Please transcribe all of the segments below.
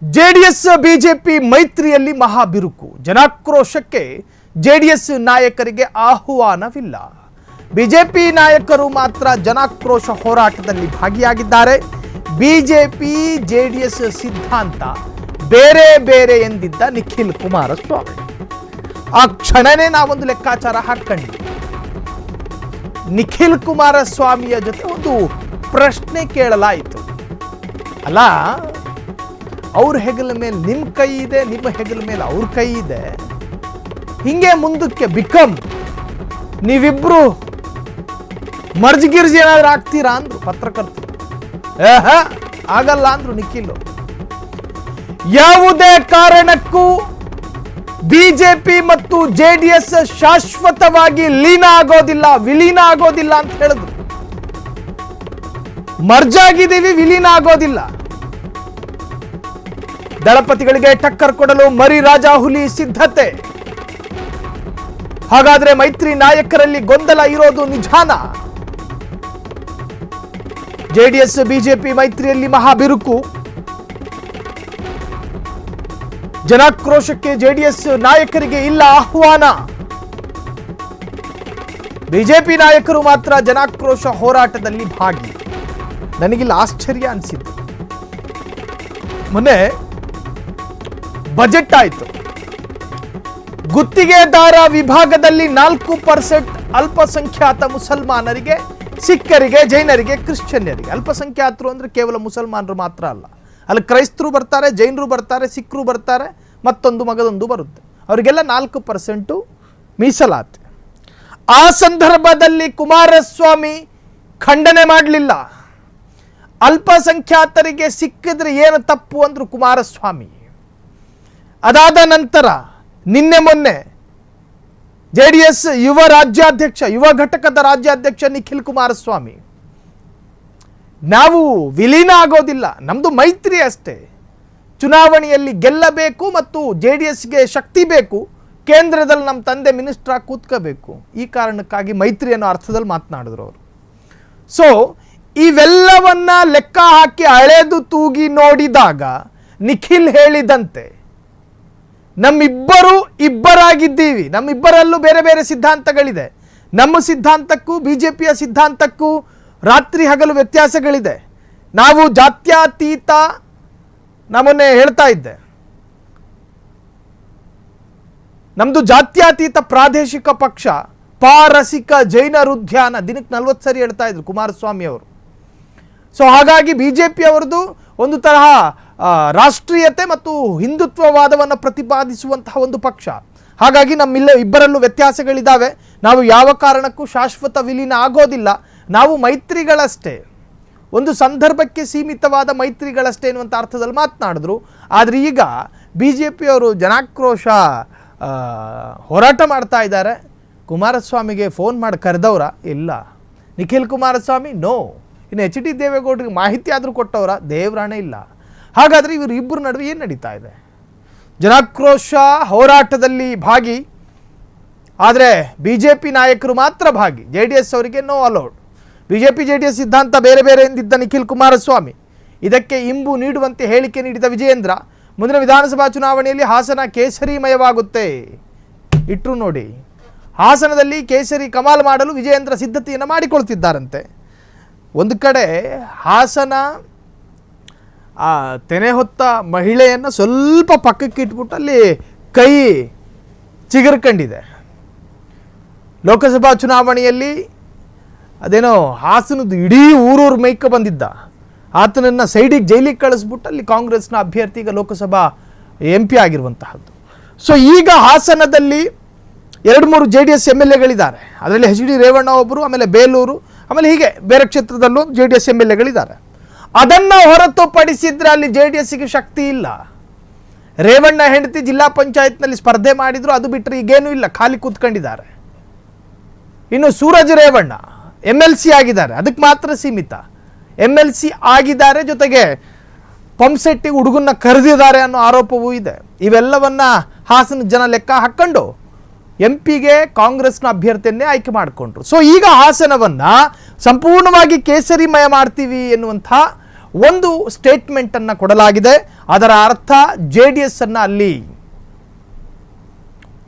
JDS BJP ಮೈತ್ರಿಯಲ್ಲಿ ಮಹಾಬಿರುಕು. ಜನಾಕ್ರೋಶಕ್ಕೆ ಜೆಡಿಎಸ್ ನಾಯಕರಿಗೆ ಆಹ್ವಾನವಿಲ್ಲ. ಬಿಜೆಪಿ ನಾಯಕರು ಮಾತ್ರ ಜನಾಕ್ರೋಶ ಹೋರಾಟದಲ್ಲಿ ಭಾಗಿಯಾಗಿದ್ದಾರೆ. ಬಿಜೆಪಿ ಜೆಡಿಎಸ್ ಸಿದ್ಧಾಂತ ಬೇರೆ ಬೇರೆ ಎಂದಿದ್ದ ನಿಖಿಲ್ ಕುಮಾರಸ್ವಾಮಿ ಆ ಕ್ಷಣನೇ ನಾವೊಂದು ಲೆಕ್ಕಾಚಾರ ಹಾಕ್ಕೊಂಡ್ವಿ. ನಿಖಿಲ್ ಕುಮಾರಸ್ವಾಮಿಯ ಜೊತೆ ಒಂದು ಪ್ರಶ್ನೆ ಕೇಳಲಾಯಿತು. ಅಲ್ಲ, ಅವ್ರ ಹೆಗಲ ಮೇಲೆ ನಿಮ್ಮ ಕೈ ಇದೆ, ನಿಮ್ಮ ಹೆಗಲ ಮೇಲೆ ಅವ್ರ ಕೈ ಇದೆ, ಹಿಂಗೆ ಮುಂದಕ್ಕೆ ಬಿಕಮ್ ನೀವಿಬ್ರು ಮರ್ಜಿಗಿರ್ಜಿ ಏನಾದ್ರು ಆಗ್ತೀರಾ ಅಂದ್ರು ಪತ್ರಕರ್ತರು. ಆಗಲ್ಲ ಅಂದ್ರು ನಿಖಿಲ್. ಯಾವುದೇ ಕಾರಣಕ್ಕೂ ಬಿಜೆಪಿ ಮತ್ತು ಜೆಡಿಎಸ್ ಶಾಶ್ವತವಾಗಿ ಲೀನ ಆಗೋದಿಲ್ಲ, ವಿಲೀನ ಆಗೋದಿಲ್ಲ ಅಂತ ಹೇಳಿದ್ರು. ಮರ್ಜ್ ಆಗಿದ್ದೀವಿ, ವಿಲೀನ ಆಗೋದಿಲ್ಲ. ದಳಪತಿಗಳಿಗೆ ಟಕ್ಕರ್ ಕೊಡಲು ಮರಿ ರಾಜ ಹುಲಿ ಸಿದ್ಧತೆ. ಹಾಗಾದ್ರೆ ಮೈತ್ರಿ ನಾಯಕರಲ್ಲಿ ಗೊಂದಲ ಇರೋದು ನಿಜಾನ? ಜೆಡಿಎಸ್ ಬಿಜೆಪಿ ಮೈತ್ರಿಯಲ್ಲಿ ಮಹಾಬಿರುಕು. ಜನಾಕ್ರೋಶಕ್ಕೆ ಜೆಡಿಎಸ್ ನಾಯಕರಿಗೆ ಇಲ್ಲ ಆಹ್ವಾನ. ಬಿಜೆಪಿ ನಾಯಕರು ಮಾತ್ರ ಜನಾಕ್ರೋಶ ಹೋರಾಟದಲ್ಲಿ ಭಾಗಿ. ನನಗಿಲ್ಲಿ ಆಶ್ಚರ್ಯ ಅನಿಸಿದ್ದು, ಮೊನ್ನೆ ಬಜೆಟ್ ಆಯಿತು. ಗುತ್ತಿಗೆದಾರ ವಿಭಾಗದಲ್ಲಿ 4% ಅಲ್ಪಸಂಖ್ಯಾತ ಮುಸಲ್ಮಾನರಿಗೆ, ಸಿಖ್ಖರಿಗೆ, ಜೈನರಿಗೆ, ಕ್ರಿಶ್ಚಿಯನ್ನರಿಗೆ. ಅಲ್ಪಸಂಖ್ಯಾತರು ಅಂದ್ರೆ ಕೇವಲ ಮುಸಲ್ಮಾನರು ಮಾತ್ರ ಅಲ್ಲ, ಅಲ್ಲಿ ಕ್ರೈಸ್ತರು ಬರ್ತಾರೆ, ಜೈನರು ಬರ್ತಾರೆ, ಸಿಖ್ರು ಬರ್ತಾರೆ, ಮತ್ತೊಂದು ಮಗದೊಂದು ಬರುತ್ತೆ. ಅವರಿಗೆಲ್ಲ 4% ಮೀಸಲಾತಿ. ಆ ಸಂದರ್ಭದಲ್ಲಿ ಕುಮಾರಸ್ವಾಮಿ ಖಂಡನೆ ಮಾಡಲಿಲ್ಲ. ಅಲ್ಪಸಂಖ್ಯಾತರಿಗೆ ಸಿಕ್ಕಿದ್ರೆ ಏನು ತಪ್ಪು ಅಂದ್ರು ಕುಮಾರಸ್ವಾಮಿ. ಅದಾದ ನಂತರ ನಿನ್ನೆ ಮೊನ್ನೆ ಜೆಡಿಎಸ್ ಯುವ ಘಟಕದ ರಾಜ್ಯಾಧ್ಯಕ್ಷ ನಿಖಿಲ್ ಕುಮಾರಸ್ವಾಮಿ, ನಾವು ವಿಲೀನ ಆಗೋದಿಲ್ಲ, ನಮ್ದು ಮೈತ್ರಿ ಅಷ್ಟೇ, ಚುನಾವಣೆಯಲ್ಲಿ ಗೆಲ್ಲಬೇಕು ಮತ್ತು ಜೆಡಿಎಸ್ಗೆ ಶಕ್ತಿ ಬೇಕು, ಕೇಂದ್ರದಲ್ಲಿ ನಮ್ಮ ತಂದೆ ಮಿನಿಸ್ಟರ್ ಆಗಿ ಕೂತ್ಕೋಬೇಕು, ಈ ಕಾರಣಕ್ಕಾಗಿ ಮೈತ್ರಿ ಅನ್ನೋ ಅರ್ಥದಲ್ಲಿ ಮಾತನಾಡಿದ್ರು ಅವರು. ಸೊ ಇವೆಲ್ಲವನ್ನ ಲೆಕ್ಕ ಹಾಕಿ ಅಳೆದು ತೂಗಿ ನೋಡಿದಾಗ ನಿಖಿಲ್ ಹೇಳಿದಂತೆ ಇಬ್ಬರಾಗಿದ್ದೀವಿ, ನಮ್ಮಿಬ್ಬರಲ್ಲೂ ಬೇರೆ ಬೇರೆ ಸಿದ್ಧಾಂತಗಳಿದೆ. ನಮ್ಮ ಸಿದ್ಧಾಂತಕ್ಕೂ ಬಿಜೆಪಿಯ ಸಿದ್ಧಾಂತಕ್ಕೂ ರಾತ್ರಿ ಹಗಲು ವ್ಯತ್ಯಾಸಗಳಿದೆ. ನಾವು ಜಾತ್ಯತೀತ, ನಮ್ಮನ್ನೇ ಹೇಳ್ತಾ ಇದ್ದೆ, ನಮ್ದು ಜಾತ್ಯತೀತ ಪ್ರಾದೇಶಿಕ ಪಕ್ಷ, ಪಾರಸಿಕ ಜೈನರ ಉದ್ಯಾನ, ದಿನಕ್ಕೆ 40 ಸರಿ ಹೇಳ್ತಾ ಇದ್ರು ಕುಮಾರಸ್ವಾಮಿ ಅವರು. ಸೊ ಹಾಗಾಗಿ ಬಿಜೆಪಿ ಅವರದು ಒಂದು ತರಹ ರಾಷ್ಟ್ರೀಯತೆ ಮತ್ತು ಹಿಂದುತ್ವವಾದವನ್ನು ಪ್ರತಿಪಾದಿಸುವಂತಹ ಒಂದು ಪಕ್ಷ. ಹಾಗಾಗಿ ಇಬ್ಬರಲ್ಲೂ ವ್ಯತ್ಯಾಸಗಳಿದ್ದಾವೆ. ನಾವು ಯಾವ ಕಾರಣಕ್ಕೂ ಶಾಶ್ವತ ವಿಲೀನ ಆಗೋದಿಲ್ಲ, ನಾವು ಮೈತ್ರಿಗಳಷ್ಟೇ, ಒಂದು ಸಂದರ್ಭಕ್ಕೆ ಸೀಮಿತವಾದ ಮೈತ್ರಿಗಳಷ್ಟೇ ಎನ್ನುವಂಥ ಅರ್ಥದಲ್ಲಿ ಮಾತನಾಡಿದ್ರು. ಆದರೆ ಈಗ ಬಿಜೆಪಿಯವರು ಜನಾಕ್ರೋಶ ಹೋರಾಟ ಮಾಡ್ತಾ ಇದ್ದಾರೆ. ಕುಮಾರಸ್ವಾಮಿಗೆ ಫೋನ್ ಮಾಡಿ ಕರೆದವರ ಇಲ್ಲ, ನಿಖಿಲ್ ಕುಮಾರಸ್ವಾಮಿ ನೋ. ಇನ್ನು ಎಚ್ ಡಿ ದೇವೇಗೌಡರಿಗೆ ಮಾಹಿತಿ ಆದರೂ ಕೊಟ್ಟವರ ದೇವರಾಣೆ ಇಲ್ಲ. ಹಾಗಾದರೆ ಇವರು ಇಬ್ಬರು ನಡುವೆ ಏನು ನಡೀತಾ ಇದೆ? ಜನಾಕ್ರೋಶ ಹೋರಾಟದಲ್ಲಿ ಭಾಗಿ, ಆದರೆ ಬಿಜೆಪಿ ನಾಯಕರು ಮಾತ್ರ ಭಾಗಿ, ಜೆಡಿಎಸ್ ಅವರಿಗೆ ನೋ ಅಲೌಡ್. ಬಿಜೆಪಿ ಜೆಡಿಎಸ್ ಸಿದ್ಧಾಂತ ಬೇರೆ ಬೇರೆ ಎಂದಿದ್ದ ನಿಖಿಲ್ ಕುಮಾರಸ್ವಾಮಿ ಇದಕ್ಕೆ ಇಂಬು ನೀಡುವಂತೆ ಹೇಳಿಕೆ ನೀಡಿದ ವಿಜಯೇಂದ್ರ, ಮುಂದಿನ ವಿಧಾನಸಭಾ ಚುನಾವಣೆಯಲ್ಲಿ ಹಾಸನ ಕೇಸರಿಮಯವಾಗುತ್ತೆ ಇಟ್ರು ನೋಡಿ. ಹಾಸನದಲ್ಲಿ ಕೇಸರಿ ಕಮಾಲ್ ಮಾಡಲು ವಿಜಯೇಂದ್ರ ಸಿದ್ಧತೆಯನ್ನು ಮಾಡಿಕೊಳ್ತಿದ್ದಾರಂತೆ. ಒಂದು ಕಡೆ ಹಾಸನ ಆ ತೆನೆ ಹೊತ್ತ ಮಹಿಳೆಯನ್ನು ಸ್ವಲ್ಪ ಪಕ್ಕಕ್ಕೆ ಇಟ್ಬಿಟ್ಟು ಅಲ್ಲಿ ಕೈ ಚಿಗುರ್ಕೊಂಡಿದೆ. ಲೋಕಸಭಾ ಚುನಾವಣೆಯಲ್ಲಿ ಅದೇನೋ ಹಾಸನದ ಇಡೀ ಊರೂರು ಮೈಕ ಬಂದಿದ್ದ ಆತನನ್ನು ಸೈಡಿಗೆ ಜೈಲಿಗೆ ಕಳಿಸ್ಬಿಟ್ಟು ಅಲ್ಲಿ ಕಾಂಗ್ರೆಸ್ನ ಅಭ್ಯರ್ಥಿ ಈಗ ಲೋಕಸಭಾ MP ಆಗಿರುವಂತಹದ್ದು. ಸೊ ಈಗ ಹಾಸನದಲ್ಲಿ 2-3 JDS MLAಗಳಿದ್ದಾರೆ. ಅದರಲ್ಲಿ HD ರೇವಣ್ಣ ಒಬ್ಬರು, ಆಮೇಲೆ ಬೇಲೂರು, ಆಮೇಲೆ ಹೀಗೆ ಬೇರೆ ಕ್ಷೇತ್ರದಲ್ಲೂ JDS MLAಗಳಿದ್ದಾರೆ. ಅದನ್ನು ಹೊರತುಪಡಿಸಿದ್ರೆ ಅಲ್ಲಿ JDSಗೆ ಶಕ್ತಿ ಇಲ್ಲ. ರೇವಣ್ಣ ಹೆಂಡತಿ ಜಿಲ್ಲಾ ಪಂಚಾಯತ್ನಲ್ಲಿ ಸ್ಪರ್ಧೆ ಮಾಡಿದ್ರು, ಅದು ಬಿಟ್ಟರೆ ಈಗೇನೂ ಇಲ್ಲ, ಖಾಲಿ ಕೂತ್ಕೊಂಡಿದ್ದಾರೆ. ಇನ್ನು ಸೂರಜ್ ರೇವಣ್ಣ MLC ಆಗಿದ್ದಾರೆ, ಅದಕ್ಕೆ ಮಾತ್ರ ಸೀಮಿತ. MLC ಆಗಿದ್ದಾರೆ, ಜೊತೆಗೆ ಪಂಪ್ಸೆಟ್ಟಿಗೆ ಹುಡುಗನ್ನ ಕರೆದಿದ್ದಾರೆ ಅನ್ನೋ ಆರೋಪವೂ ಇದೆ. ಇವೆಲ್ಲವನ್ನ ಹಾಸನ ಜನ ಲೆಕ್ಕ ಹಾಕ್ಕೊಂಡು MP ಗೆ ಕಾಂಗ್ರೆಸ್ನ ಅಭ್ಯರ್ಥಿಯನ್ನೇ ಆಯ್ಕೆ ಮಾಡಿಕೊಂಡ್ರು. ಸೊ ಈಗ ಹಾಸನವನ್ನ ಸಂಪೂರ್ಣವಾಗಿ ಕೇಸರಿಮಯ ಮಾಡ್ತೀವಿ ಎನ್ನುವಂಥ ಒಂದು ಸ್ಟೇಟ್ಮೆಂಟ್ ಅನ್ನು ಕೊಡಲಾಗಿದೆ. ಅದರ ಅರ್ಥ JDS ಅನ್ನ ಅಲ್ಲಿ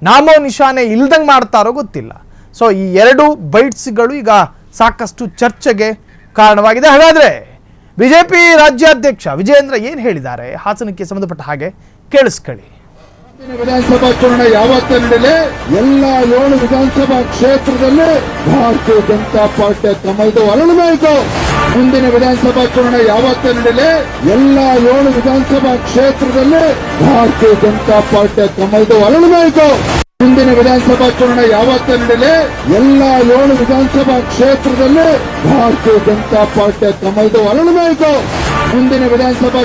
ನಾಮೋ ನಿಶಾನೆ ಇಲ್ದಂಗೆ ಮಾಡ್ತಾರೋ ಗೊತ್ತಿಲ್ಲ. ಸೊ ಈ ಎರಡು ಬೈಟ್ಸ್ಗಳು ಈಗ ಸಾಕಷ್ಟು ಚರ್ಚೆಗೆ ಕಾರಣವಾಗಿದೆ. ಹಾಗಾದ್ರೆ ಬಿಜೆಪಿ ರಾಜ್ಯಾಧ್ಯಕ್ಷ ವಿಜಯೇಂದ್ರ ಏನು ಹೇಳಿದ್ದಾರೆ ಹಾಸನಕ್ಕೆ ಸಂಬಂಧಪಟ್ಟ ಹಾಗೆ ಕೇಳಿಸ್ಕೊಳ್ಳಿ. ವಿಧಾನಸಭಾ ಚುನಾವಣೆ ಯಾವತ್ತೇ ನಡೆಯಲಿ ಎಲ್ಲ 7 ವಿಧಾನಸಭಾ ಕ್ಷೇತ್ರದಲ್ಲಿ ಭಾರತೀಯ ಜನತಾ ಪಾರ್ಟಿಯ ಕಮಲದ ಅರಳಬೇಕು. ಮುಂದಿನ ವಿಧಾನಸಭಾ ಚುನಾವಣೆ ಯಾವತ್ತೇ ನಡೆಯಲಿ ಎಲ್ಲ 7 ವಿಧಾನಸಭಾ ಕ್ಷೇತ್ರದಲ್ಲಿ ಭಾರತೀಯ ಜನತಾ ಪಾರ್ಟಿಯ ಕಮಲದ ಅರಳಬೇಕು. ಮುಂದಿನ ವಿಧಾನಸಭಾ ಚುನಾವಣೆ ಯಾವತ್ತೇ ನಡೆಯಲಿ ಎಲ್ಲ 7 ವಿಧಾನಸಭಾ ಕ್ಷೇತ್ರದಲ್ಲಿ ಭಾರತೀಯ ಜನತಾ ಪಾರ್ಟಿಯ ಕಮಲದ ಅರಳಬೇಕು. ಮುಂದಿನ ವಿಧಾನಸಭಾ